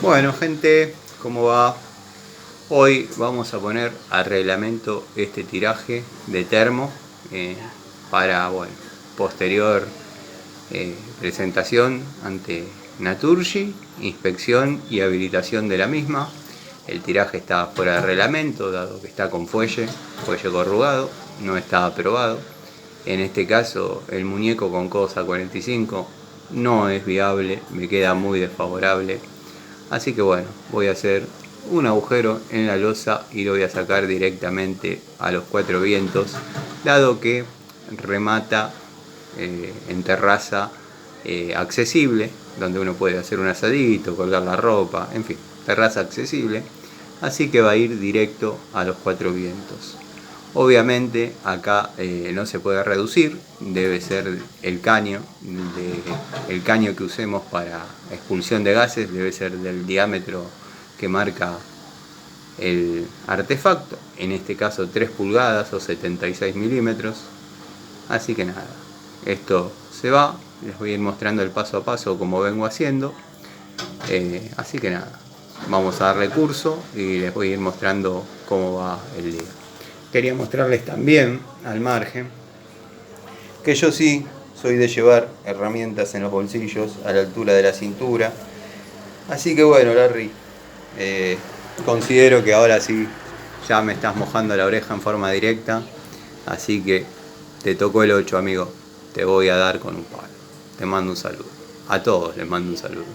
Bueno, gente, ¿cómo va? Hoy vamos a poner a reglamento este tiraje de termo para, bueno, posterior presentación ante Naturgy, inspección y habilitación de la misma. El tiraje está fuera de reglamento, dado que está con fuelle corrugado, no está aprobado. En este caso, el muñeco con cosa 45 no es viable, me queda muy desfavorable. Así que bueno, voy a hacer un agujero en la losa y lo voy a sacar directamente a los cuatro vientos, dado que remata en terraza accesible, donde uno puede hacer un asadito, colgar la ropa, en fin, terraza accesible. Así que va a ir directo a los cuatro vientos. Obviamente acá no se puede reducir, debe ser el caño que usemos para expulsión de gases, debe ser del diámetro que marca el artefacto, en este caso 3 pulgadas o 76 milímetros. Así que nada, esto se va, les voy a ir mostrando el paso a paso como vengo haciendo. Así que nada, vamos a darle curso y les voy a ir mostrando cómo va el día. Quería mostrarles también, al margen, que yo sí soy de llevar herramientas en los bolsillos a la altura de la cintura. Así que bueno, Larry, considero que ahora sí ya me estás mojando la oreja en forma directa. Así que te tocó el 8, amigo. Te voy a dar con un palo. Te mando un saludo. A todos les mando un saludo.